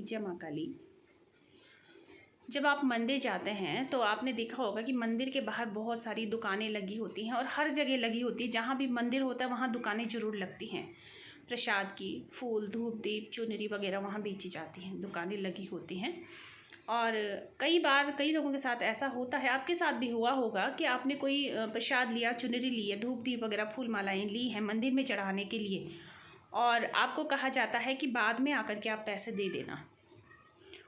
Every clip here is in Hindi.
जय माँ काली। जब आप मंदिर जाते हैं तो आपने देखा होगा कि मंदिर के बाहर बहुत सारी दुकानें लगी होती हैं और हर जगह लगी होती है। जहाँ भी मंदिर होता है वहाँ दुकानें ज़रूर लगती हैं। प्रसाद की, फूल, धूप, दीप, चुनरी वगैरह वहाँ बेची जाती हैं, दुकानें लगी होती हैं। और कई बार कई लोगों के साथ ऐसा होता है, आपके साथ भी हुआ होगा कि आपने कोई प्रसाद लिया, चुनरी ली है, धूप दीप वगैरह फूल मालाएँ ली हैं मंदिर में चढ़ाने के लिए, और आपको कहा जाता है कि बाद में आकर के आप पैसे दे देना।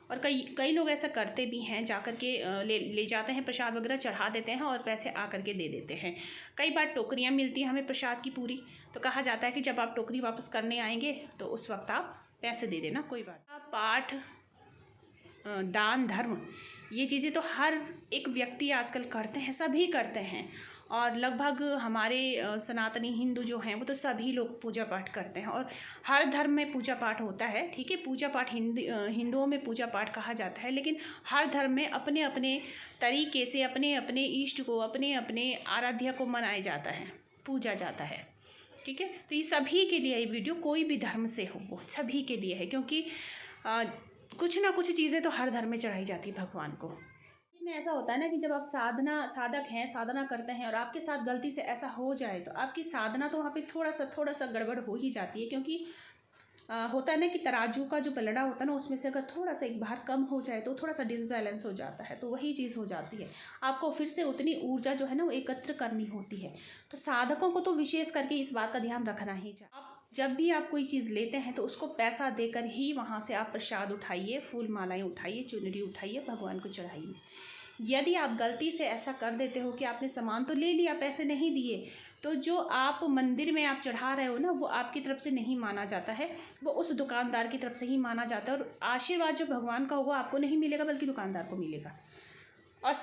और कई कई लोग ऐसा करते भी हैं, जाकर के ले जाते हैं, प्रसाद वगैरह चढ़ा देते हैं और पैसे आकर के दे देते हैं। कई बार टोकरियाँ मिलती हैं हमें प्रसाद की पूरी, तो कहा जाता है कि जब आप टोकरी वापस करने आएंगे तो उस वक्त आप पैसे दे देना, कोई बात। पाठ, दान, धर्म, ये चीज़ें तो हर एक व्यक्ति आजकल करते हैं, सभी करते हैं। और लगभग हमारे सनातनी हिंदू जो हैं वो तो सभी लोग पूजा पाठ करते हैं और हर धर्म में पूजा पाठ होता है। ठीक है, पूजा पाठ हिंदुओं में पूजा पाठ कहा जाता है, लेकिन हर धर्म में अपने अपने तरीके से अपने अपने इष्ट को, अपने अपने आराध्य को मनाया जाता है, पूजा जाता है। ठीक है, तो ये सभी के लिए ये वीडियो, कोई भी धर्म से हो वो सभी के लिए है, क्योंकि कुछ ना कुछ चीज़ें तो हर धर्म में चढ़ाई जाती है भगवान को। इसमें ऐसा होता है ना कि जब आप साधक हैं, साधना करते हैं और आपके साथ गलती से ऐसा हो जाए तो आपकी साधना तो वहाँ पे थोड़ा सा गड़बड़ हो ही जाती है। क्योंकि होता है ना कि तराजू का जो पलड़ा होता है ना, उसमें से अगर थोड़ा सा एक बार कम हो जाए तो थोड़ा सा डिसबैलेंस हो जाता है, तो वही चीज़ हो जाती है। आपको फिर से उतनी ऊर्जा जो है ना वो एकत्र करनी होती है। तो साधकों को तो विशेष करके इस बात का ध्यान रखना ही चाहिए। आप जब भी आप कोई चीज़ लेते हैं तो उसको पैसा देकर ही वहाँ से आप प्रसाद उठाइए, फूल मालाएँ उठाइए, चुनरी उठाइए, भगवान को चढ़ाइए। यदि आप गलती से ऐसा कर देते हो कि आपने सामान तो ले लिया, पैसे नहीं दिए, तो जो आप मंदिर में आप चढ़ा रहे हो ना, वो आपकी तरफ से नहीं माना जाता है, वो उस दुकानदार की तरफ से ही माना जाता है। और आशीर्वाद जो भगवान का होगा आपको नहीं मिलेगा, बल्कि दुकानदार को मिलेगा। और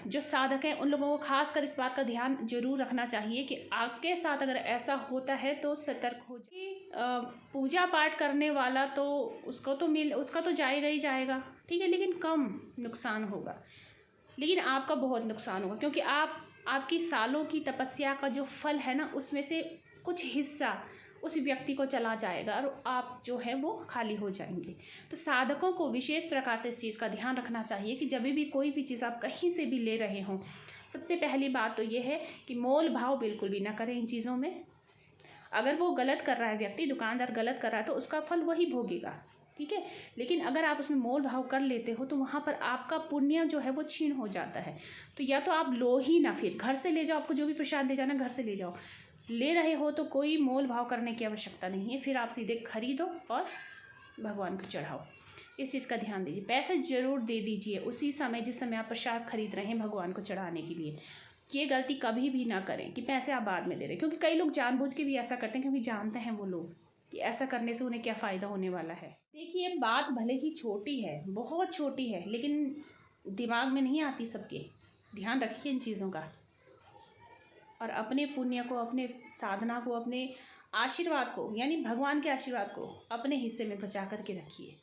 जो साधक हैं उन लोगों को खास कर इस बात का ध्यान जरूर रखना चाहिए कि आपके साथ अगर ऐसा होता है तो सतर्क हो जाए। पूजा पाठ करने वाला तो उसका तो जाएगा ही जाएगा, ठीक है, लेकिन कम नुकसान होगा, लेकिन आपका बहुत नुकसान होगा, क्योंकि आपकी सालों की तपस्या का जो फल है ना, उसमें से कुछ हिस्सा उस व्यक्ति को चला जाएगा और आप जो है वो खाली हो जाएंगे। तो साधकों को विशेष प्रकार से इस चीज़ का ध्यान रखना चाहिए कि जब भी कोई भी चीज़ आप कहीं से भी ले रहे हों, सबसे पहली बात तो ये है कि मोल भाव बिल्कुल भी ना करें इन चीज़ों में। अगर वो गलत कर रहा है, व्यक्ति दुकानदार गलत कर रहा है, तो उसका फल वही भोगेगा, ठीक है। लेकिन अगर आप उसमें मोल भाव कर लेते हो तो वहाँ पर आपका पुण्य जो है वो क्षीण हो जाता है। तो या तो आप लो ही ना, फिर घर से ले जाओ, आपको जो भी प्रसाद ले जाना घर से ले जाओ। ले रहे हो तो कोई मोल भाव करने की आवश्यकता नहीं है, फिर आप सीधे खरीदो और भगवान को चढ़ाओ। इस चीज़ का ध्यान दीजिए। पैसे ज़रूर दे दीजिए उसी समय जिस समय आप प्रसाद खरीद रहे हैं भगवान को चढ़ाने के लिए। ये गलती कभी भी ना करें कि पैसे आप बाद में दे रहे हैं, क्योंकि कई लोग जानबूझ के भी ऐसा करते हैं, क्योंकि जानते हैं वो लोग कि ऐसा करने से उन्हें क्या फ़ायदा होने वाला है। देखिए, बात भले ही छोटी है, बहुत छोटी है, लेकिन दिमाग में नहीं आती सबके। ध्यान रखिए इन चीज़ों का और अपने पुण्य को, अपने साधना को, अपने आशीर्वाद को, यानी भगवान के आशीर्वाद को अपने हिस्से में बचा करके रखिए।